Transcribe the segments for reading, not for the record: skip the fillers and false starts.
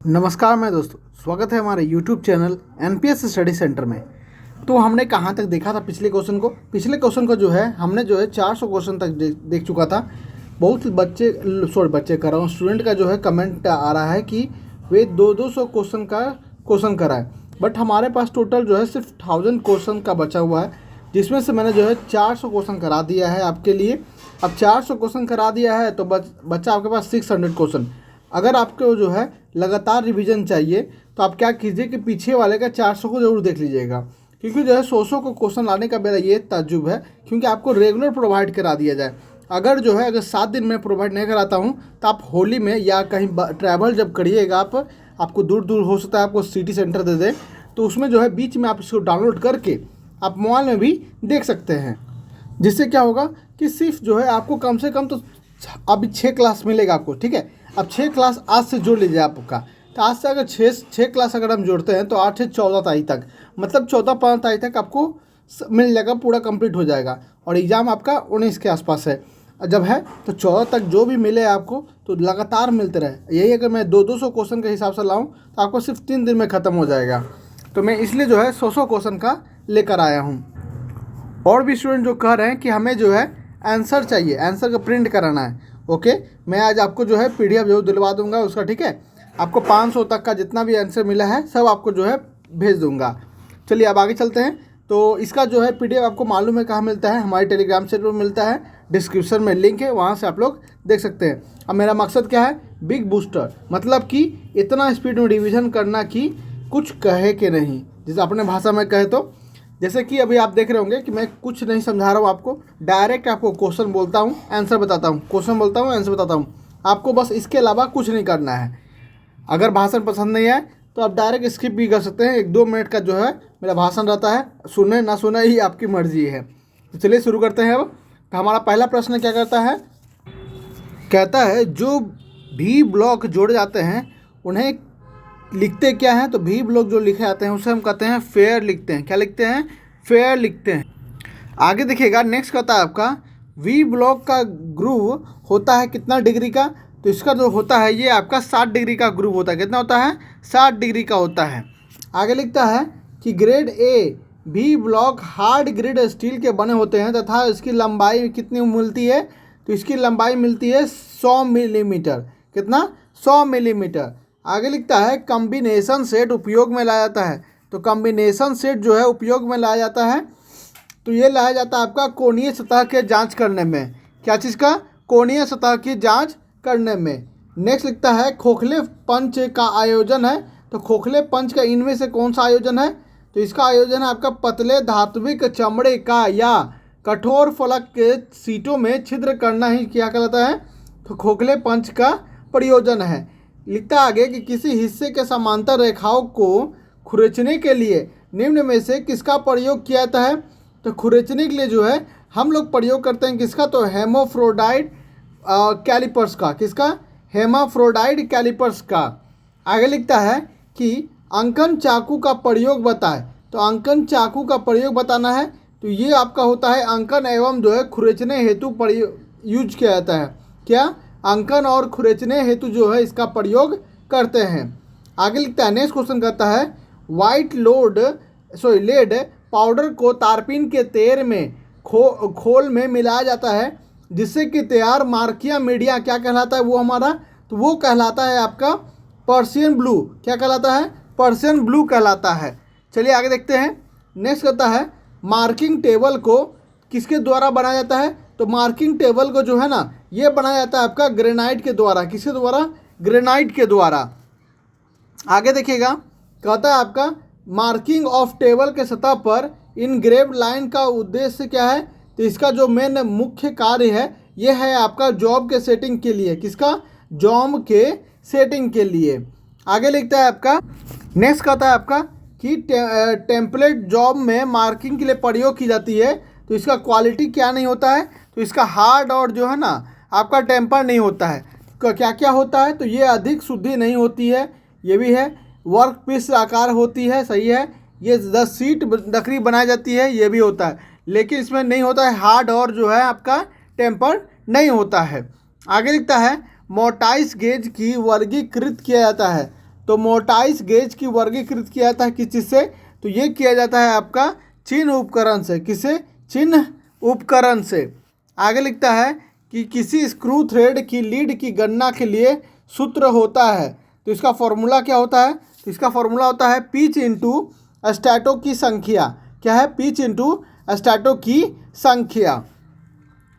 नमस्कार मैं दोस्तों, स्वागत है हमारे YouTube channel NPS study centre में। तो हमने कहाँ तक देखा था पिछले क्वेश्चन को जो है हमने 400 क्वेश्चन तक देख चुका था। बहुत बच्चे कर रहा हूँ, स्टूडेंट का जो है कमेंट आ रहा है कि वे 200 क्वेश्चन कराए, बट हमारे पास टोटल जो है सिर्फ 1000 क्वेश्चन का बचा हुआ है, जिसमें से मैंने 400 क्वेश्चन करा दिया है आपके लिए। अब 400 क्वेश्चन करा दिया है तो बच्चा आपके पास 600 क्वेश्चन। अगर आपको जो है लगातार रिवीजन चाहिए तो आप क्या कीजिए कि पीछे वाले का 400 को ज़रूर देख लीजिएगा, क्योंकि 100 को क्वेश्चन लाने का मेरा ये ताज्जुब है, क्योंकि आपको रेगुलर प्रोवाइड करा दिया जाए। अगर 7 दिन में प्रोवाइड नहीं कराता हूँ तो आप होली में या कहीं ट्रैवल जब करिएगा आपको दूर हो सकता है आपको सिटी सेंटर दे दें, तो उसमें बीच में आप इसको डाउनलोड करके आप मोबाइल में भी देख सकते हैं। जिससे क्या होगा कि सिर्फ आपको कम से कम तो अभी 6 क्लास मिलेगा आपको, ठीक है। अब 6 क्लास आज से जोड़ लीजिए आपका, तो आज से अगर 6 क्लास अगर हम जोड़ते हैं तो 8 से 14 तारीख तक, मतलब 14-15 तारीख तक आपको मिल जाएगा, पूरा कंप्लीट हो जाएगा। और एग्ज़ाम आपका 19 के आसपास है जब है, तो 14 तक जो भी मिले आपको तो लगातार मिलते रहे। यही अगर मैं 200 क्वेश्चन के हिसाब से लाऊं तो आपको सिर्फ 3 दिन में ख़त्म हो जाएगा। तो मैं इसलिए 100 क्वेश्चन का लेकर आया हूँ। और भी स्टूडेंट जो कह रहे हैं कि हमें आंसर चाहिए, आंसर का प्रिंट कराना है। ओके, मैं आज आपको PDF जरूर दिलवा दूंगा उसका, ठीक है। आपको 500 तक का जितना भी आंसर मिला है सब आपको भेज दूंगा। चलिए अब आगे चलते हैं। तो इसका PDF आपको मालूम है कहाँ मिलता है, हमारे टेलीग्राम चैनल में मिलता है, डिस्क्रिप्शन में लिंक है, वहाँ से आप लोग देख सकते हैं। अब मेरा मकसद क्या है, बिग बूस्टर, मतलब कि इतना स्पीड में रिविज़न करना कि कुछ कहे कि नहीं, जैसे अपने भाषा में कहे तो जैसे कि अभी आप देख रहे होंगे कि मैं कुछ नहीं समझा रहा हूँ आपको, डायरेक्ट आपको क्वेश्चन बोलता हूँ, आंसर बताता हूँ, क्वेश्चन बोलता हूँ, आंसर बताता हूँ। आपको बस इसके अलावा कुछ नहीं करना है। अगर भाषण पसंद नहीं आए तो आप डायरेक्ट स्किप भी कर सकते हैं। 1-2 मिनट का मेरा भाषण रहता है, सुने ना सुने ही आपकी मर्जी है। तो चलिए शुरू करते हैं। अब तो हमारा पहला प्रश्न क्या करता है, कहता है जो भी ब्लॉक जोड़े जाते हैं उन्हें लिखते क्या हैं, तो भी ब्लॉक जो लिखे जाते हैं उसे हम कहते हैं फेयर लिखते हैं। क्या लिखते हैं? फेयर लिखते हैं। आगे देखिएगा, नेक्स्ट कहता है आपका वी ब्लॉक का ग्रूव होता है कितना डिग्री का, तो इसका जो होता है ये आपका 60 डिग्री का ग्रूव होता है। कितना होता है? 60 डिग्री का होता है। आगे लिखता है कि ग्रेड ए भी ब्लॉक हार्ड ग्रेड स्टील के बने होते हैं तथा इसकी लंबाई कितनी मिलती है, तो इसकी लंबाई मिलती है 100 मिलीमीटर। कितना? 100 मिलीमीटर। आगे लिखता है कॉम्बिनेशन सेट उपयोग में लाया जाता है, तो कॉम्बिनेशन सेट उपयोग में लाया जाता है, तो ये लाया जाता है आपका कोणीय सतह के जांच करने में। क्या चीज़ का? कोणीय सतह की जांच करने में। नेक्स्ट लिखता है खोखले पंच का आयोजन है, तो खोखले पंच का इनमें से कौन सा आयोजन है, तो इसका आयोजन है आपका पतले धात्विक चमड़े का या कठोर फलक के सीटों में छिद्र करना ही क्या कहलाता है, तो खोखले पंच का प्रयोजन है। लिखता आगे कि किसी हिस्से के समांतर रेखाओं को खुरचने के लिए निम्न में से किसका प्रयोग किया जाता है, तो खुरचने के लिए हम लोग प्रयोग करते हैं किसका, तो हेमाफ्रोडाइट कैलिपर्स का। किसका? हेमाफ्रोडाइट कैलिपर्स का। आगे लिखता है कि अंकन चाकू का प्रयोग बताए, तो अंकन चाकू का प्रयोग बताना है, तो ये आपका होता है अंकन एवं खुरचने हेतु यूज किया जाता है। क्या? अंकन और खुरचने हेतु इसका प्रयोग करते हैं। आगे लिखता है, नेक्स्ट क्वेश्चन कहता है वाइट लेड पाउडर को तारपीन के तेल में खोल में मिलाया जाता है, जिससे कि तैयार मार्किया मीडिया क्या कहलाता है वो हमारा, तो वो कहलाता है आपका पर्शियन ब्लू। क्या कहलाता है? पर्शियन ब्लू कहलाता है। चलिए आगे देखते हैं। नेक्स्ट कहता है मार्किंग टेबल को किसके द्वारा बनाया जाता है, तो मार्किंग टेबल को ये बनाया जाता है आपका ग्रेनाइट के द्वारा। किसके द्वारा? ग्रेनाइट के द्वारा। आगे देखिएगा, कहता है आपका मार्किंग ऑफ टेबल के सतह पर इनग्रेव्ड लाइन का उद्देश्य क्या है, तो इसका मेन मुख्य कार्य है ये है आपका जॉब के सेटिंग के लिए। किसका? जॉब के सेटिंग के लिए। आगे लिखता है आपका, नेक्स्ट कहता है आपका कि टेम्पलेट जॉब में मार्किंग के लिए प्रयोग की जाती है, तो इसका क्वालिटी क्या नहीं होता है, तो इसका हार्ड और आपका टेम्पर नहीं होता है। क्या क्या होता है, तो ये अधिक शुद्धि नहीं होती है, ये भी है। वर्क पीस आकार होती है, सही है। ये 10 सीट लकड़ी बनाई जाती है, ये भी होता है, लेकिन इसमें नहीं होता है हार्ड और आपका टेम्पर नहीं होता है। आगे लिखता है मोटाइस गेज की वर्गीकृत किया जाता है, तो मोटाइस गेज की वर्गीकृत किया जाता है किस चीज़ से? तो ये किया जाता है आपका चिन्ह उपकरण से। किसे? चिन्ह उपकरण से। आगे लिखता है कि किसी स्क्रू थ्रेड की लीड की गणना के लिए सूत्र होता है। तो इसका फॉर्मूला क्या होता है? तो इसका फॉर्मूला होता है पिच इंटू स्टैटो की संख्या। क्या है? पिच इंटू स्टैटो की संख्या।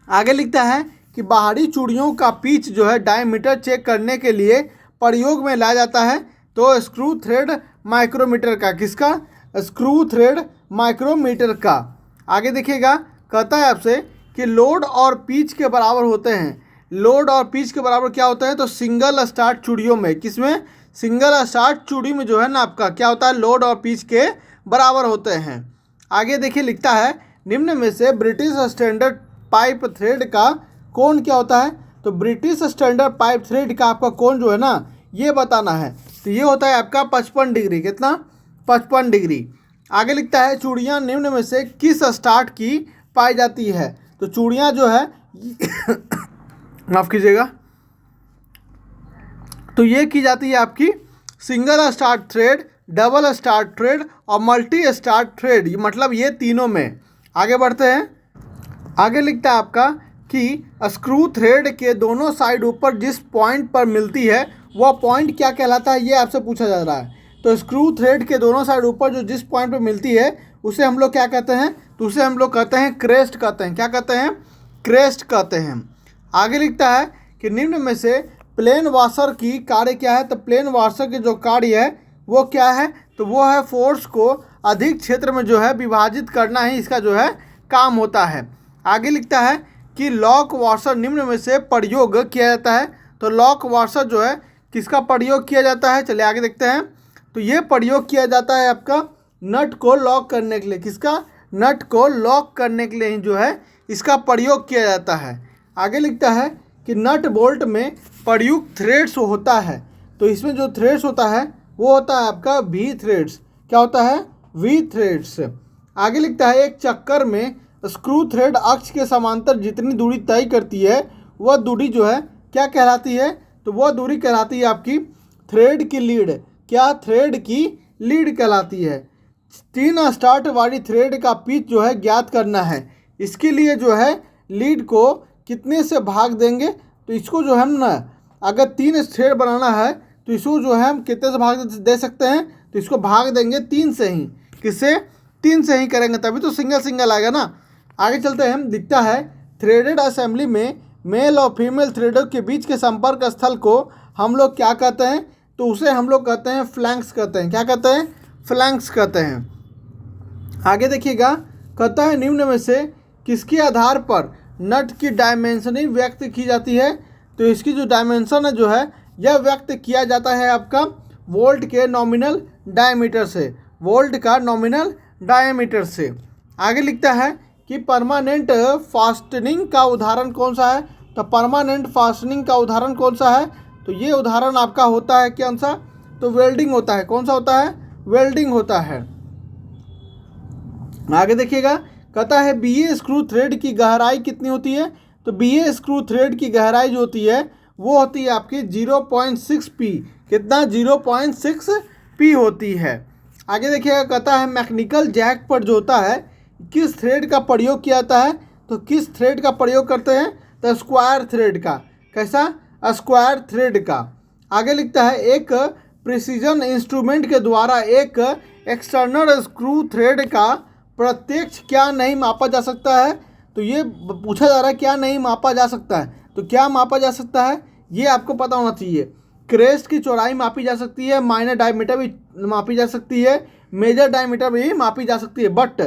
आगे लिखता है कि बाहरी चूड़ियों का पिच जो है डायमीटर चेक करने के लिए प्रयोग में लाया जाता है। तो स्क्रू थ्रेड माइक्रोमीटर का। किसका? स्क्रू थ्रेड माइक्रोमीटर का। आगे देखिएगा, कहता है आपसे कि लोड और पिच के बराबर होते हैं। लोड और पिच के बराबर क्या होते हैं? तो सिंगल स्टार्ट चूड़ियों में। किसमें? सिंगल स्टार्ट चूड़ी में जो है ना आपका क्या होता है? लोड और पिच के बराबर होते हैं। आगे देखिए, लिखता है निम्न में से ब्रिटिश स्टैंडर्ड पाइप थ्रेड का कोण क्या होता है? तो ब्रिटिश स्टैंडर्ड पाइप थ्रेड का आपका कोण जो है ना ये बताना है। तो ये होता है आपका 55 डिग्री। कितना? 55 डिग्री। आगे लिखता है चूड़ियाँ निम्न में से किस स्टार्ट की पाई जाती है? तो चूड़ियाँ जो है माफ़ कीजिएगा, तो ये की जाती है आपकी single start thread, double start thread और मल्टी स्टार्ट थ्रेड। ये मतलब ये तीनों में। आगे बढ़ते हैं। आगे लिखता है आपका कि स्क्रू थ्रेड के दोनों साइड ऊपर जिस पॉइंट पर मिलती है वह पॉइंट क्या कहलाता है? ये आपसे पूछा जा रहा है। तो स्क्रू थ्रेड के दोनों साइड ऊपर जो जिस पॉइंट पर मिलती है उसे हम लोग क्या कहते हैं? तो उसे हम लोग कहते हैं क्रेस्ट कहते हैं। क्या कहते हैं? क्रेस्ट कहते हैं। आगे लिखता है कि निम्न में से प्लेन वाशर की कार्य क्या है? तो प्लेन वाशर के जो कार्य है वो क्या है? तो वो है फोर्स को अधिक क्षेत्र में जो है विभाजित करना ही इसका जो है काम होता है। आगे लिखता है कि लॉक वॉशर निम्न में से प्रयोग किया जाता है। तो लॉक वॉशर जो है किसका प्रयोग किया जाता है? चलिए आगे देखते हैं। तो ये प्रयोग किया जाता है आपका नट को लॉक करने के लिए। किसका? नट को लॉक करने के लिए ही जो है इसका प्रयोग किया जाता है। आगे लिखता है कि नट बोल्ट में प्रयुक्त थ्रेड्स होता है। तो इसमें जो थ्रेड्स होता है वो होता है आपका वी थ्रेड्स। क्या होता है? We threads. आगे लिखता है एक चक्कर में स्क्रू थ्रेड अक्ष के समांतर जितनी दूरी तय करती है वह दूरी जो है क्या कहलाती है? तो वह दूरी कहलाती है आपकी थ्रेड की लीड। क्या? थ्रेड की लीड कहलाती है। 3 स्टार्ट वाली थ्रेड का पिच जो है ज्ञात करना है। इसके लिए जो है लीड को कितने से भाग देंगे? तो इसको जो है ना अगर 3 थ्रेड बनाना है तो इसको जो है हम कितने से भाग दे सकते हैं? तो इसको भाग देंगे 3 से ही। किससे? 3 से ही करेंगे तभी तो सिंगल सिंगल आएगा ना। आगे चलते हैं। दिखता है थ्रेडेड असेंबली में मेल और फीमेल थ्रेडों के बीच के संपर्क स्थल को हम लोग क्या कहते हैं? तो उसे हम लोग कहते हैं फ्लैंक्स कहते हैं। क्या कहते हैं? फ्लैंक्स कहते हैं। आगे देखिएगा, कहता है निम्न में से किसके आधार पर नट की डायमेंशनिंग व्यक्त की जाती है? तो इसकी जो डायमेंशन है जो है यह व्यक्त किया जाता है आपका वोल्ट के नॉमिनल डायमीटर से। वोल्ट का नॉमिनल डायमीटर से। आगे लिखता है कि परमानेंट फास्टनिंग का उदाहरण कौन सा है? तो परमानेंट फास्टनिंग का उदाहरण कौन सा है? तो ये उदाहरण आपका होता है कौन सा? तो वेल्डिंग होता है। कौन सा होता है? वेल्डिंग होता है। आगे देखिएगा, कहता है बीए स्क्रू थ्रेड की गहराई कितनी होती है? तो बीए स्क्रू थ्रेड की गहराई जो होती है वो होती है आपकी 0.6 पी। कितना? 0.6 पी होती है। आगे देखिएगा, कहता है मैकेनिकल जैक पर जो होता है किस थ्रेड का प्रयोग किया जाता है? तो किस थ्रेड का प्रयोग करते हैं? तो स्क्वायर थ्रेड का। कैसा? स्क्वायर थ्रेड का। आगे लिखता है एक प्रिसीजन इंस्ट्रूमेंट के द्वारा एक एक्सटर्नल स्क्रू थ्रेड का प्रत्यक्ष क्या नहीं मापा जा सकता है? तो ये पूछा जा रहा है क्या नहीं मापा जा सकता है। तो क्या मापा जा सकता है ये आपको पता होना चाहिए। क्रेस्ट की चौड़ाई मापी जा सकती है, माइनर डायमीटर भी मापी जा सकती है, मेजर डायमीटर भी मापी जा सकती है, बट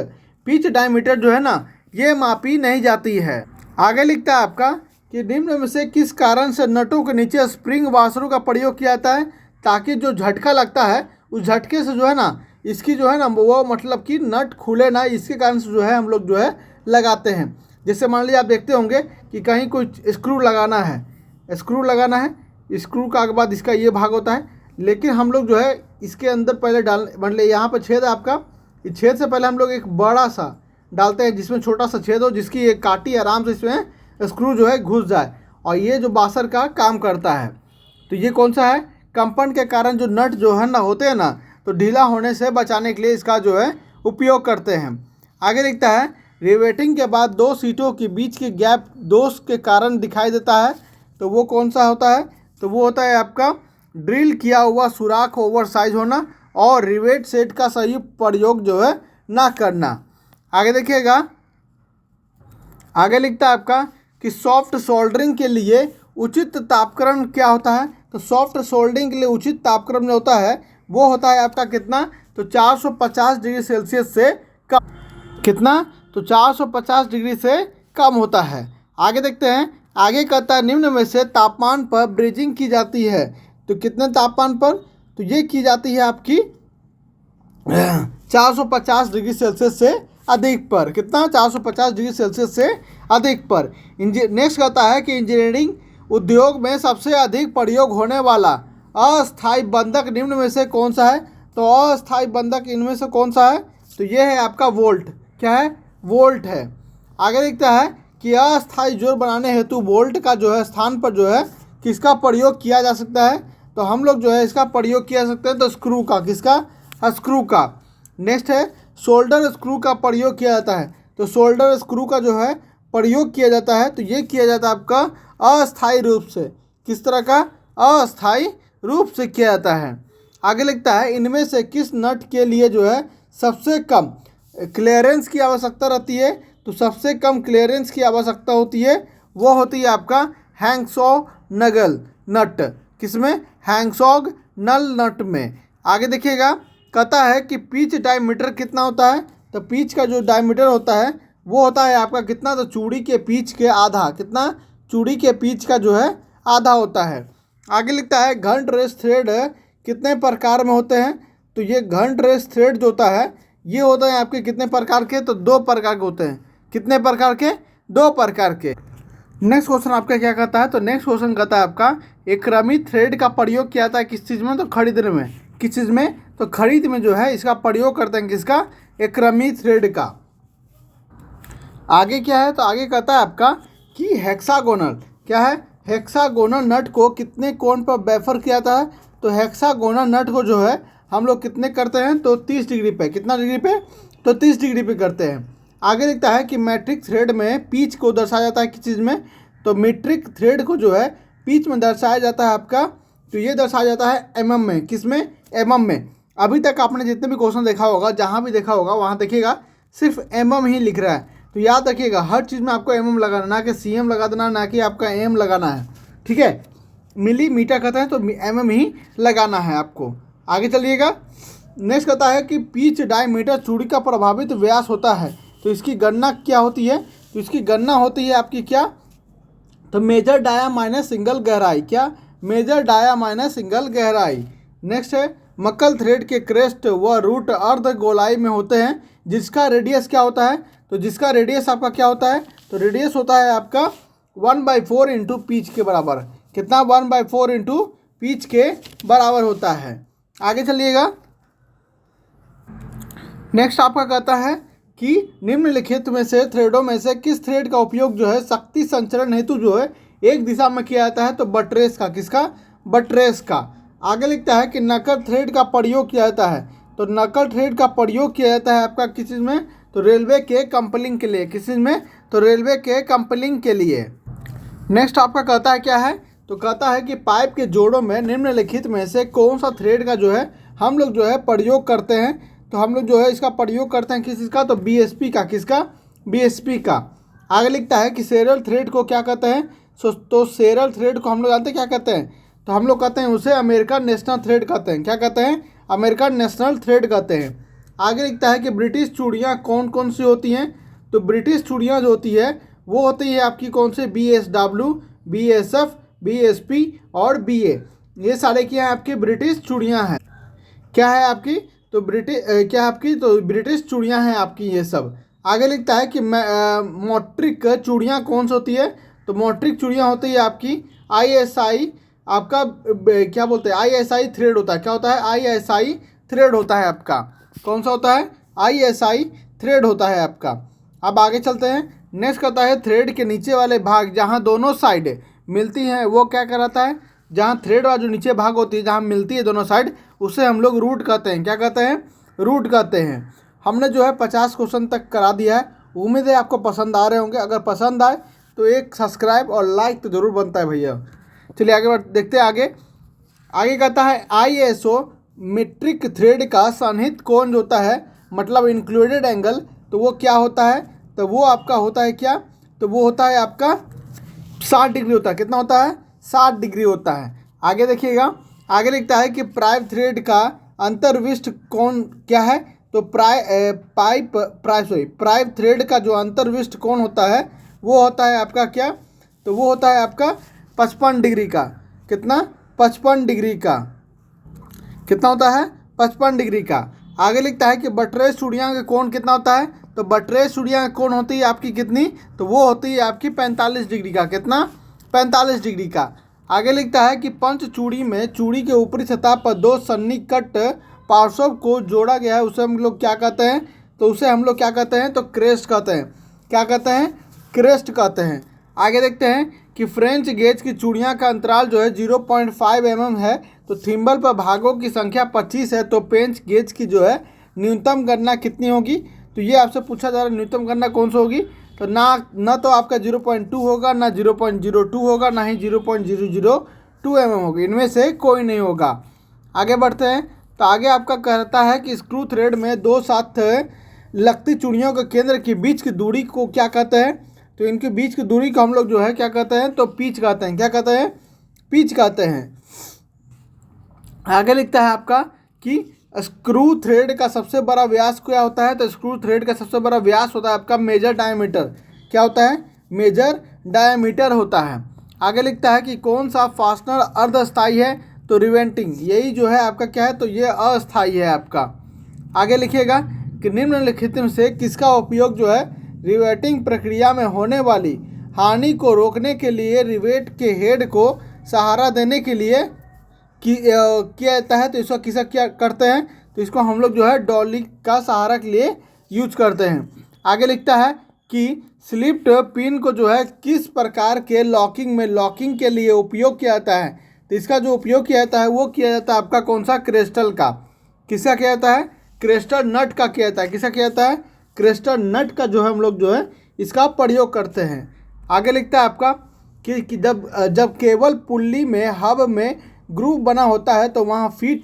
पिच डायमीटर जो है ना ये मापी नहीं जाती है। आगे लिखता है आपका कि निम्न में से किस कारण से नटों के नीचे स्प्रिंग वाशरों का प्रयोग किया जाता है? ताकि जो झटका लगता है उस झटके से जो है ना इसकी जो है ना वो मतलब कि नट खुले ना, इसके कारण से जो है हम लोग जो है लगाते हैं। जैसे मान लीजिए आप देखते होंगे कि कहीं कोई स्क्रू लगाना है, स्क्रू का बाद इसका ये भाग होता है, लेकिन हम लोग जो है इसके अंदर पहले डाल मतलब यहाँ पर छेद है आपका, इस छेद से पहले हम लोग एक बड़ा सा डालते हैं जिसमें छोटा सा छेद हो, जिसकी एक काटी आराम से इसमें स्क्रू जो है घुस जाए और ये जो बासर का काम करता है। तो ये कौन सा है? कंपन के कारण जो नट जो है ना होते हैं ना, तो ढीला होने से बचाने के लिए इसका जो है उपयोग करते हैं। आगे लिखता है रिवेटिंग के बाद दो सीटों के बीच के गैप दोष के कारण दिखाई देता है, तो वो कौन सा होता है? तो वो होता है आपका ड्रिल किया हुआ सुराख ओवर साइज होना और रिवेट सेट का सही प्रयोग जो है ना करना। आगे देखिएगा, आगे लिखता है आपका कि सॉफ्ट सोल्डरिंग के लिए उचित तापक्रम क्या होता है? तो सॉफ्ट सोल्डरिंग के लिए उचित तापक्रम जो होता है वो होता है आपका कितना? तो 450 डिग्री सेल्सियस से कम। कितना? तो 450 डिग्री से कम होता है। आगे देखते हैं, आगे कहता है निम्न में से तापमान पर ब्रीजिंग की जाती है, तो कितने तापमान पर? तो ये की जाती है आपकी 450 डिग्री सेल्सियस से अधिक पर। कितना? 450 डिग्री सेल्सियस से अधिक पर। नेक्स्ट कहता है कि इंजीनियरिंग उद्योग में सबसे अधिक प्रयोग होने वाला अस्थायी बंधक निम्न में से कौन सा है? तो अस्थायी बंधक इनमें से कौन सा है? तो ये है आपका वोल्ट। क्या है? वोल्ट है। आगे लिखता है कि अस्थायी जोड़ बनाने हेतु वोल्ट का जो है स्थान पर जो है किसका प्रयोग किया जा सकता है? तो हम लोग जो है इसका प्रयोग किया सकते हैं तो स्क्रू का। किसका? स्क्रू का। नेक्स्ट है शोल्डर स्क्रू का प्रयोग किया जाता है, तो शोल्डर स्क्रू का जो है प्रयोग किया जाता है, तो ये किया जाता है आपका अस्थायी रूप से। किस तरह का? अस्थायी रूप से किया जाता है। आगे लिखता है इनमें से किस नट के लिए जो है सबसे कम क्लियरेंस की आवश्यकता रहती है? तो सबसे कम क्लियरेंस की आवश्यकता होती है वो होती है आपका हैंगसॉ नगल नट। किसमें? हैंगसॉग नल नट में। आगे देखिएगा, कहता है कि पिच डायमीटर कितना होता है? तो पिच का जो डायमीटर होता है वो होता है आपका कितना? तो चूड़ी के पिच के आधा। कितना? चूड़ी के पिच का जो है आधा होता है। आगे लिखता है घंट रेस थ्रेड कितने प्रकार में होते हैं? तो ये घंट रेस थ्रेड जो होता है ये होता है आपके कितने प्रकार के? तो 2 प्रकार के होते हैं। कितने प्रकार के? 2 प्रकार के। नेक्स्ट क्वेश्चन आपका क्या कहता है? तो नेक्स्ट क्वेश्चन कहता है आपका एक क्रमिक थ्रेड का प्रयोग किया जाता है किस चीज़ में? तो खरीदने में। किस चीज़ में? तो खरीद में जो है इसका प्रयोग करते हैं। किसका? एक क्रमिक थ्रेड का। आगे क्या है? तो आगे कहता है आपका कि हेक्सागोनल। क्या है? हेक्सागोनल नट को कितने कोण पर बेफर किया जाता है? तो हेक्सागोनल नट को जो है हम लोग कितने करते हैं? तो 30 डिग्री पे। कितना डिग्री पे? तो 30 डिग्री पे करते हैं। आगे लिखता है कि मैट्रिक थ्रेड में पिच को दर्शाया जाता है किस चीज़ में? तो मीट्रिक थ्रेड को जो है पिच में दर्शाया जाता है आपका, तो ये दर्शाया जाता है एमएम में। किस में? एमएम में। अभी तक आपने जितने भी क्वेश्चन देखा होगा, जहाँ भी देखा होगा वहाँ देखिएगा सिर्फ एमएम ही लिख रहा है, तो याद रखिएगा हर चीज़ में आपको एमएम लगाना, ना कि सीएम लगा देना, ना कि आपका एम लगाना है। ठीक है? मिलीमीटर कहते हैं तो एमएम ही लगाना है आपको। आगे चलिएगा, नेक्स्ट कहता है कि पिच डायमीटर चूड़ी का प्रभावित व्यास होता है, तो इसकी गणना क्या होती है? तो इसकी गणना होती है आपकी क्या? तो मेजर डाया माइनस सिंगल गहराई। क्या? मेजर डाया माइनस सिंगल गहराई। नेक्स्ट है मक्कल थ्रेड के क्रेस्ट व रूट अर्ध गोलाई में होते हैं, जिसका रेडियस क्या होता है? तो जिसका रेडियस आपका क्या होता है? तो रेडियस होता है आपका 1/4 इंटू पिच के बराबर। कितना? 1/4 इंटू पिच के बराबर होता है। आगे चलिएगा, नेक्स्ट आपका कहता है कि निम्नलिखित में से थ्रेडों में से किस थ्रेड का उपयोग जो है शक्ति संचरण हेतु जो है एक दिशा में किया जाता है? तो बट्रेस का। किसका? बट्रेस का। आगे लिखता है कि नकल थ्रेड का प्रयोग किया जाता है, तो नकल थ्रेड का प्रयोग किया जाता है आपका किस चीज़ में? तो रेलवे के कंपलिंग के लिए। किस चीज़ में? तो रेलवे के कंपलिंग के लिए। नेक्स्ट आपका कहता है क्या है? तो कहता है कि पाइप के जोड़ों में निम्नलिखित में से कौन सा थ्रेड का जो है हम लोग जो है प्रयोग करते हैं? तो हम लोग जो है इसका प्रयोग करते हैं किस चीज़ का? तो बीएसपी का। किसका? बीएसपी का। आगे लिखता है कि सेरल थ्रेड को क्या कहते हैं? तो सेरल थ्रेड को हम लोग जानते हैं क्या कहते हैं? तो हम लोग कहते हैं उसे अमेरिकन नेशनल थ्रेड कहते हैं। क्या कहते हैं? अमेरिकन नेशनल थ्रेड कहते हैं। आगे लिखता है कि ब्रिटिश चूड़ियाँ कौन कौन सी होती हैं? तो ब्रिटिश चूड़ियाँ जो होती है वो होती है आपकी कौन से? BSW, BSF, BSP और BA। ये सारे क्या हैं? आपकी ब्रिटिश चूड़ियाँ हैं। क्या है आपकी? तो ब्रिटिश चूड़ियाँ हैं आपकी ये सब। आगे लिखता है कि मोट्रिक चूड़ियाँ कौन सी होती है? तो मोट्रिक चूड़ियाँ होती है आपकी ISI। आपका क्या बोलते हैं? ISI थ्रेड होता है। क्या होता है? ISI थ्रेड होता है आपका। कौन सा होता है? ISI थ्रेड होता है आपका। अब आगे चलते हैं, नेक्स्ट कहता है थ्रेड के नीचे वाले भाग जहाँ दोनों साइड मिलती हैं वो क्या कहलाता है? जहाँ थ्रेड वाला जो नीचे भाग होती है, जहाँ मिलती है दोनों साइड, उसे हम लोग रूट कहते हैं। क्या कहते हैं? रूट कहते हैं। हमने जो है 50 क्वेश्चन तक करा दिया है। उम्मीद है आपको पसंद आ रहे होंगे। अगर पसंद आए तो एक सब्सक्राइब और लाइक तो ज़रूर बनता है भैया। चलिए आगे देखते हैं। आगे कहता है ISO मीट्रिक थ्रेड का सन्निहित कोण जो होता है, मतलब इंक्लूडेड एंगल, तो वो क्या होता है? तो वो आपका होता है क्या? तो वो होता है आपका 60 डिग्री होता है। कितना होता है? 60 डिग्री होता है। आगे देखिएगा, आगे लिखता है कि प्राइम थ्रेड का अंतर्विष्ट कोण क्या है? तो प्राइम थ्रेड का जो अंतर्विष्ट कोण होता है वो होता है आपका क्या? तो वो होता है आपका 55 डिग्री का। कितना? 55 डिग्री का। कितना होता है? 55 डिग्री का। आगे लिखता है कि बट्रेस चूड़ियाँ का कोण कितना होता है? तो बट्रेस चूड़ियाँ का कोण होती है आपकी कितनी? तो वो होती है आपकी 45 डिग्री का। कितना? 45 डिग्री का। आगे लिखता है कि पंच चूड़ी में चूड़ी के ऊपरी सतह पर दो सन्निकट पार्श्व को जोड़ा गया है, उसे हम लोग क्या कहते हैं? तो उसे हम लोग क्या कहते हैं? तो क्रेस्ट कहते हैं। क्या कहते हैं? क्रेस्ट कहते हैं। आगे देखते हैं कि फ्रेंच गेज की चूड़ियाँ का अंतराल जो है 0.5 mm है। तो थिम्बल पर भागों की संख्या 25 है, तो पेंच गेज की जो है न्यूनतम गणना कितनी होगी? तो ये आपसे पूछा जा रहा है न्यूनतम गणना कौन सी होगी? तो ना तो आपका 0.2 होगा, ना 0.02 होगा, ना ही 0.002 mm होगी। इनमें से कोई नहीं होगा। आगे बढ़ते हैं। तो आगे आपका कहता है कि स्क्रू थ्रेड में दो साथ लगती चूड़ियों के केंद्र के बीच की दूरी को क्या कहते हैं? तो इनके बीच की दूरी को हम लोग जो है क्या कहते हैं? तो पिच कहते हैं। क्या कहते हैं? पिच कहते हैं। आगे लिखता है आपका कि स्क्रू थ्रेड का सबसे बड़ा व्यास क्या होता है? तो स्क्रू थ्रेड का सबसे बड़ा व्यास होता है आपका मेजर डायमीटर। क्या होता है? मेजर डायमीटर होता है। आगे लिखता है कि कौन सा फास्टनर अर्धस्थायी है? तो रिवेंटिंग, यही जो है आपका क्या है? तो ये अस्थायी है आपका। आगे लिखिएगा कि निम्नलिखित में से किसका उपयोग जो है रिवेटिंग प्रक्रिया में होने वाली हानि को रोकने के लिए रिवेट के हेड को सहारा देने के लिए किया जाता है? तो इसको किसा क्या करते हैं? तो इसको हम लोग जो है डॉली का सहारा के लिए यूज करते हैं। आगे लिखता है कि स्लिप्ड पिन को जो है किस प्रकार के लॉकिंग के लिए उपयोग किया जाता है? तो इसका जो उपयोग किया जाता है वो किया जाता है आपका कौन सा? क्रिस्टल का। किसका किया जाता है? क्रिस्टल नट का किया जाता है। किसका किया जाता है? क्रिस्टल नट का जो है हम लोग जो है इसका प्रयोग करते हैं। आगे लिखता है आपका कि जब केवल पुल्ली में हब में ग्रूव बना होता है तो वहाँ फिट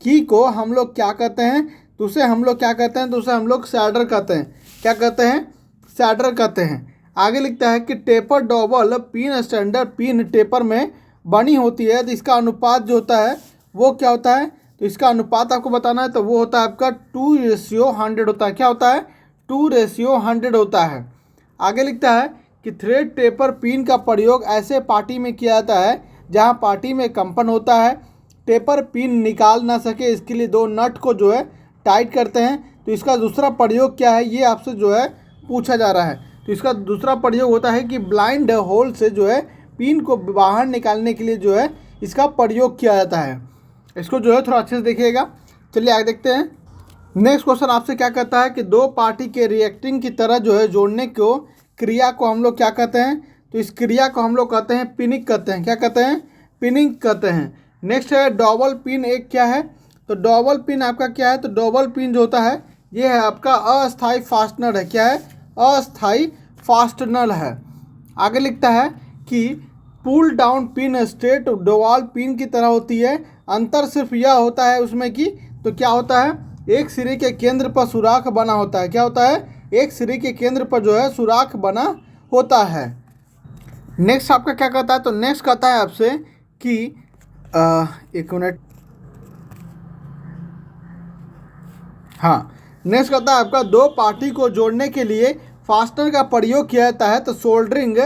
की को हम लोग क्या कहते हैं? तो उसे हम लोग क्या कहते हैं? तो उसे हम लोग सैडर कहते हैं। क्या कहते हैं? सैडर कहते हैं। आगे लिखता है कि taper double pin standard pin taper में बनी होती है, तो इसका अनुपात जो होता है वो क्या होता है? तो इसका अनुपात आपको बताना है, तो वो होता है आपका 2:100 होता है। क्या होता है? 2:100 होता है। आगे लिखता है कि थ्रेड टेपर पिन का प्रयोग ऐसे पार्टी में किया जाता है जहां पार्टी में कंपन होता है, टेपर पिन निकाल ना सके, इसके लिए दो नट को जो है टाइट करते हैं। तो इसका दूसरा प्रयोग क्या है ये आपसे जो है पूछा जा रहा है। तो इसका दूसरा प्रयोग होता है कि ब्लाइंड होल से जो है पिन को बाहर निकालने के लिए जो है इसका प्रयोग किया जाता है। इसको जो है थोड़ा अच्छे से देखिएगा। चलिए आगे देखते हैं। नेक्स्ट क्वेश्चन आपसे क्या कहता है कि दो पार्टी के रिएक्टिंग की तरह जो है जोड़ने को क्रिया को हम लोग क्या कहते हैं? तो इस क्रिया को हम लोग कहते हैं पिनिंग कहते हैं। क्या कहते हैं? पिनिंग कहते हैं। नेक्स्ट है डबल पिन। एक क्या है? तो डबल पिन आपका क्या है? तो डबल पिन जो होता है ये है आपका अस्थाई फास्टनर है। क्या है? अस्थाई फास्टनर है। आगे लिखता है कि pull down pin straight dowel pin की तरह होती है। अंतर सिर्फ यह होता है उसमें कि तो क्या होता है? एक सिरे के केंद्र पर सुराख बना होता है। क्या होता है? एक सिरे के केंद्र पर जो है सुराख बना होता है। नेक्स्ट आपका क्या कहता है? तो नेक्स्ट कहता है आपसे कि एक मिनट, हाँ, नेक्स्ट कहता है आपका दो पार्टी को जोड़ने के लिए फास्टनर का प्रयोग किया जाता है। तो सोल्डरिंग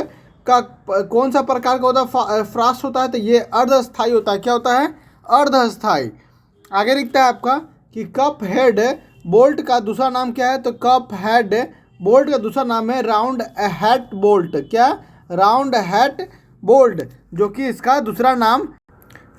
का कौन सा प्रकार का होता है? फ्रास्ट होता है। तो ये अर्धस्थायी होता है। क्या होता है? अर्धस्थायी। आगे लिखता है आपका कि कप हेड बोल्ट का दूसरा नाम क्या है? तो कप हेड बोल्ट का दूसरा नाम है राउंड हैट बोल्ट। क्या? राउंड हैट बोल्ट, जो कि इसका दूसरा नाम।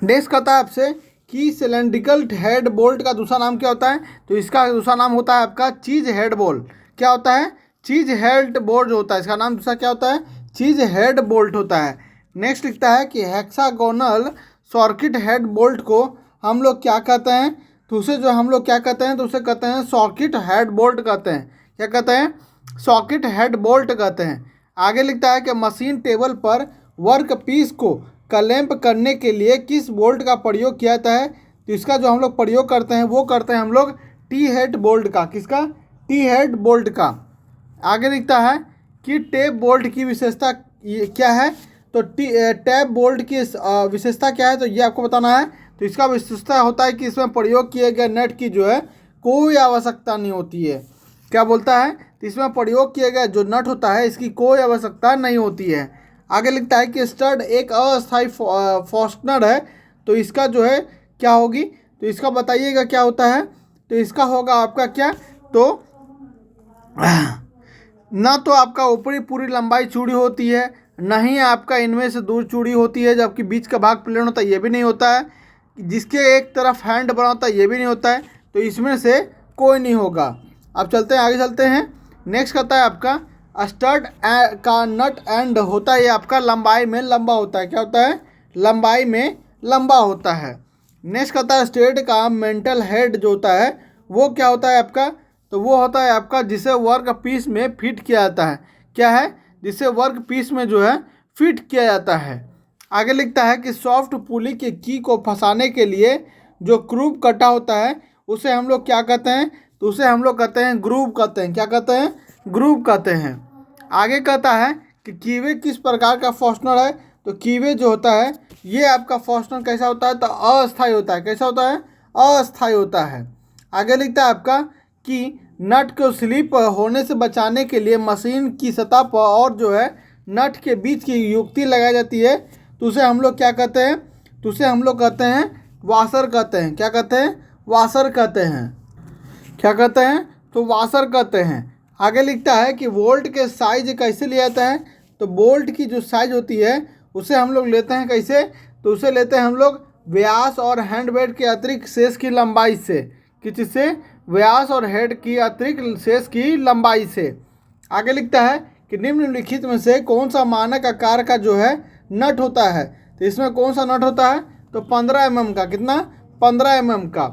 नेक्स्ट कहता है आपसे कि सिलेंड्रिकल हेड बोल्ट का दूसरा नाम क्या होता है? तो इसका दूसरा नाम होता है आपका चीज हेड बोल्ट। क्या होता है? चीज हेड बोल्ट जो होता है इसका नाम दूसरा क्या होता है? चीज हेड बोल्ट होता है। नेक्स्ट लिखता है कि हेक्सागोनल सर्किट हेड बोल्ट को हम लोग क्या कहते हैं, तो उसे जो हम लोग क्या कहते हैं, तो उसे कहते हैं सॉकेट हेड बोल्ट कहते हैं। क्या कहते हैं? सॉकेट हेड बोल्ट कहते हैं। आगे लिखता है कि मशीन टेबल पर वर्क पीस को क्लैंप करने के लिए किस बोल्ट का प्रयोग किया जाता है, तो इसका जो हम लोग प्रयोग करते हैं वो करते हैं हम लोग टी हेड बोल्ट का। किसका? टी हेड बोल्ट का। आगे लिखता है कि टैप बोल्ट की विशेषता क्या है, तो टैप बोल्ट की विशेषता क्या है, तो ये आपको बताना है। तो इसका विशेषता होता है कि इसमें प्रयोग किए गए नट की जो है कोई आवश्यकता नहीं होती है। क्या बोलता है? तो इसमें प्रयोग किए गए जो नट होता है इसकी कोई आवश्यकता नहीं होती है। आगे लिखता है कि स्टड एक अस्थायी फास्टनर है, तो इसका जो है क्या होगी, तो इसका बताइएगा क्या होता है। तो इसका होगा आपका क्या, तो ना तो आपका ऊपरी पूरी लंबाई चूड़ी होती है, ना ही आपका इनमें से दूर चूड़ी होती है, जबकि बीच का भाग प्लेन होता है, ये भी नहीं होता है। जिसके एक तरफ हैंड बना होता है ये भी नहीं होता है। तो इसमें से कोई नहीं होगा। अब चलते हैं, आगे चलते हैं। नेक्स्ट कहता है आपका स्टड का नट एंड होता है, ये आपका लंबाई में लंबा होता है। क्या होता है? लंबाई में लंबा होता है। नेक्स्ट कहता है स्टेड का मेंटल हेड जो होता है वो क्या होता है आपका, तो वो होता है आपका जिसे वर्क पीस में फिट किया जाता है। क्या है? जिसे वर्क पीस में जो है फिट किया जाता है। आगे लिखता है कि सॉफ्ट पुली के की को फंसाने के लिए जो क्रूव कटा होता है उसे हम लोग क्या कहते हैं, तो उसे हम लोग कहते हैं ग्रूव कहते हैं। क्या कहते हैं? ग्रूव कहते हैं। आगे कहता है कि कीवे किस प्रकार का फास्टनर है, तो कीवे जो होता है ये आपका फास्टनर कैसा होता है, तो अस्थायी होता है। कैसा होता है? अस्थायी होता है। आगे लिखता है आपका कि नट को स्लिप होने से बचाने के लिए मशीन की सतह पर और जो है नट के बीच की युक्ति लगाई जाती है, तो उसे हम लोग क्या कहते हैं, तो उसे हम लोग कहते हैं वाशर कहते हैं। क्या कहते हैं? वाशर कहते हैं। क्या कहते हैं? तो वाशर कहते हैं। आगे लिखता है कि बोल्ट के साइज कैसे लिया जाता है, तो बोल्ट की जो साइज होती है उसे हम लोग लेते हैं कैसे, तो उसे लेते हैं हम लोग व्यास और हैंड बेड के अतिरिक्त शेष की लंबाई से। किस से? व्यास और हेड की अतिरिक्त शेष की लंबाई से। आगे लिखता है कि निम्नलिखित में से कौन सा मानक आकार का जो है नट होता है, तो इसमें कौन सा नट होता है, तो 15 mm का। कितना? 15 mm का।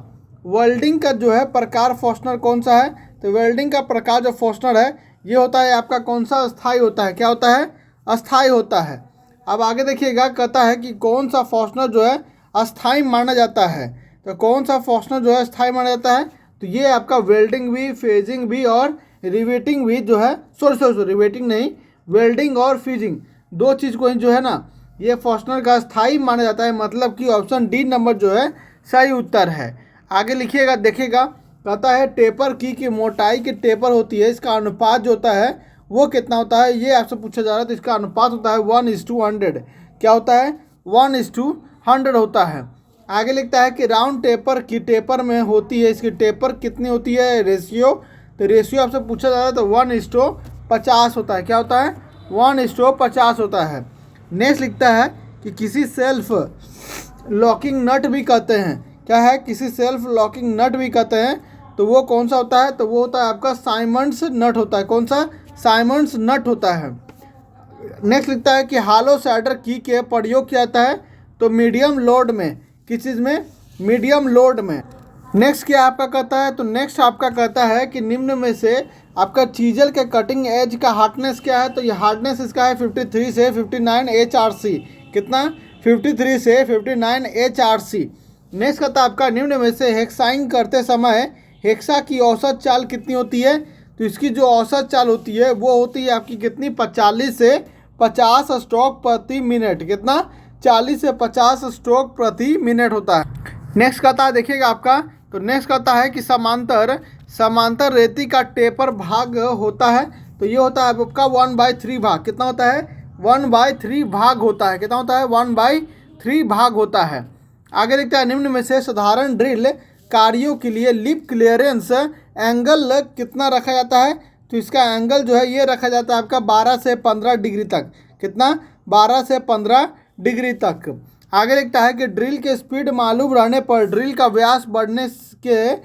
वेल्डिंग का जो है प्रकार फास्टनर कौन सा है, तो वेल्डिंग का प्रकार जो फास्टनर है ये होता है आपका कौन सा? अस्थायी होता है। क्या होता है? अस्थायी होता है। अब आगे देखिएगा, कहता है कि कौन सा फास्टनर जो है अस्थायी माना जाता है, तो कौन सा फास्टनर जो है अस्थायी माना जाता है, तो ये आपका वेल्डिंग भी, फेजिंग भी और रिवेटिंग भी जो है, सॉरी रिवेटिंग नहीं, वेल्डिंग और फीजिंग दो चीज़ को ही जो है ना ये फास्टनर का स्थायी माना जाता है। मतलब कि ऑप्शन डी नंबर जो है सही उत्तर है। आगे लिखिएगा, देखिएगा, कहता है टेपर की मोटाई की टेपर होती है, इसका अनुपात जो होता है वो कितना होता है, ये आपसे पूछा जा रहा है। तो इसका अनुपात होता है 1:100। क्या होता है? 1:100 होता है। आगे लिखता है कि राउंड टेपर की टेपर में होती है, इसकी टेपर कितनी होती है, रेशियो, तो रेशियो आपसे पूछा जा रहा है तो 1:50 होता है। क्या होता है? 1:50 होता है। नेक्स्ट लिखता है कि किसी सेल्फ लॉकिंग नट भी कहते हैं। क्या है? किसी सेल्फ लॉकिंग नट भी कहते हैं, तो वो कौन सा होता है, तो वो होता है आपका साइमंड्स नट होता है। कौन सा? साइमंड्स नट होता है। नेक्स्ट लिखता है कि हालो साइडर की के प्रयोग किया जाता है, तो मीडियम लोड में। किस चीज़ में? मीडियम लोड में। नेक्स्ट क्या आपका कहता है, तो नेक्स्ट आपका कहता है कि निम्न में से आपका चीजल के कटिंग एज का हार्डनेस क्या है, तो ये हार्डनेस इसका है 53 से 59 HRC। कितना? 53 से 59 HRC। नेक्स्ट कहता है आपका निम्न में से हेक्साइंग करते समय हेक्सा की औसत चाल कितनी होती है, तो इसकी जो औसत चाल होती है वो होती है आपकी कितनी? 45 से 50 स्ट्रोक प्रति मिनट। कितना? 40 से 50 स्ट्रोक प्रति मिनट होता है। नेक्स्ट कहता है, देखिएगा आपका, तो नेक्स्ट कहता है कि समांतर रेती का टेपर भाग होता है, तो ये होता है आपका 1/3 भाग। कितना होता है? 1/3 भाग होता है। कितना होता है? 1/3 भाग होता है। आगे देखते हैं, निम्न में से साधारण ड्रिल कार्यों के लिए लिप क्लियरेंस एंगल कितना रखा जाता है, तो इसका एंगल जो है ये रखा जाता है आपका 12 से 15 डिग्री तक। कितना? 12 से 15 डिग्री तक। आगे लिखता है कि ड्रिल के स्पीड मालूम रहने पर ड्रिल का व्यास बढ़ने के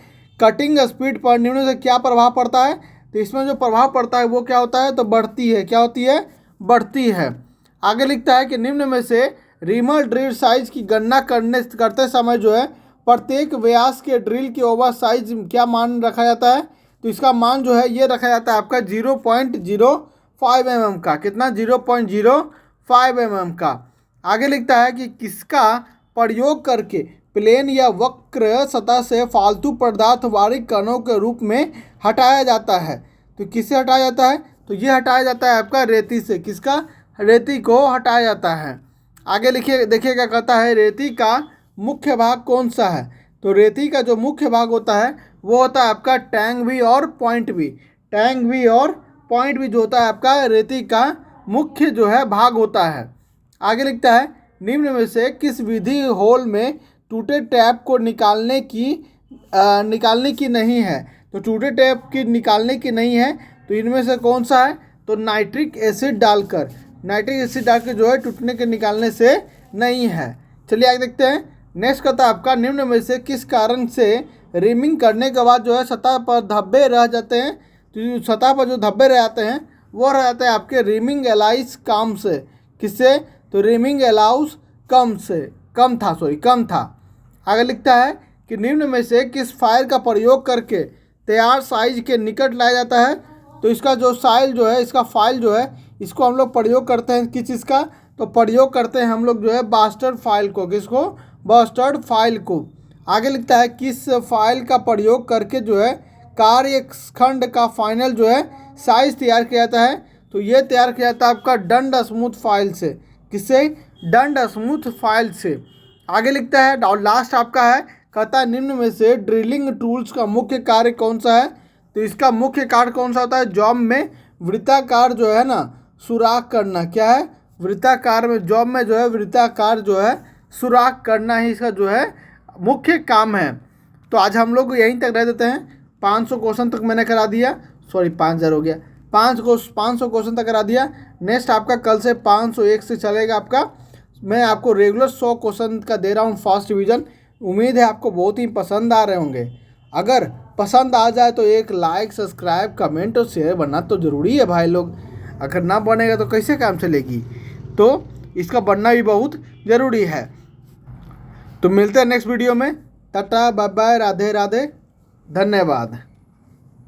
कटिंग स्पीड पर निम्न से क्या प्रभाव पड़ता है, तो इसमें जो प्रभाव पड़ता है वो क्या होता है, तो बढ़ती है। क्या होती है? बढ़ती है। आगे लिखता है कि निम्न में से रीमल ड्रिल साइज की गणना करते समय जो है प्रत्येक व्यास के ड्रिल के ओवर साइज क्या मान रखा जाता है? तो इसका मान जो है ये रखा जाता है आपका 0.05 mm का। कितना? 0.05 mm का। आगे लिखता है कि किसका प्रयोग करके प्लेन या वक्र सतह से फालतू पदार्थ बारीक कणों के रूप में हटाया जाता है? तो किससे हटाया जाता है? तो ये हटाया जाता है आपका रेती से। किसका? रेती को हटाया जाता है। आगे लिखिए, देखिए क्या कहता है, रेती का मुख्य भाग कौन सा है? तो रेती का जो मुख्य भाग होता है वो होता है आपका टैंग भी और पॉइंट भी। टैंग भी और पॉइंट भी जो होता है आपका रेती का मुख्य जो है भाग होता है। आगे लिखता है निम्न में से किस विधि होल में टूटे टैप को निकालने की नहीं है? तो टूटे टैप की निकालने की नहीं है तो इनमें से कौन सा है? तो नाइट्रिक एसिड डालकर जो है टूटने के निकालने से नहीं है। चलिए आगे देखते हैं। नेक्स्ट कहता है आपका निम्न में से किस कारण से रिमिंग करने के बाद जो है सतह पर धब्बे रह जाते हैं? तो सतह पर जो धब्बे रह जाते हैं वो रह जाते हैं आपके रिमिंग एलाइस कम से। किससे? तो रिमिंग एलाउस कम था। आगे लिखता है कि निम्न में से किस फाइल का प्रयोग करके तैयार साइज के निकट लाया जाता है? तो इसका जो फाइल जो है इसको हम लोग प्रयोग करते हैं किस चीज़ का? तो प्रयोग करते हैं हम लोग जो है बास्टर्ड फाइल को। किसको? बास्टर्ड फाइल को। आगे लिखता है किस फाइल का प्रयोग करके जो है कार्य खंड का फाइनल जो है साइज तैयार किया जाता है? तो ये तैयार किया जाता है आपका डंड स्मूथ फाइल से। किससे? डंड स्मूथ फाइल से। आगे लिखता है और लास्ट आपका है, कहता है निम्न में से ड्रिलिंग टूल्स का मुख्य कार्य कौन सा है? तो इसका मुख्य कार्य कौन सा होता है? जॉब में वृत्ताकार जो है ना सुराख करना। क्या है? वृत्ताकार में, जॉब में जो है वृत्ताकार जो है सुराख करना ही इसका जो है मुख्य काम है। तो आज हम लोग यहीं तक रह देते हैं। 500 क्वेश्चन तक मैंने करा दिया, 5000 हो गया, 500 क्वेश्चन तक करा दिया। नेक्स्ट आपका कल से 501 से चलेगा आपका। मैं आपको रेगुलर 100 क्वेश्चन का दे रहा हूँ फर्स्ट डिवीज़न। उम्मीद है आपको बहुत ही पसंद आ रहे होंगे। अगर पसंद आ जाए तो एक लाइक, सब्सक्राइब, कमेंट और शेयर बनना तो ज़रूरी है भाई लोग। अगर ना बनेगा तो कैसे काम चलेगी? तो इसका बनना भी बहुत ज़रूरी है। तो मिलते हैं नेक्स्ट वीडियो में। टाटा, बाय बाय, राधे राधे, धन्यवाद।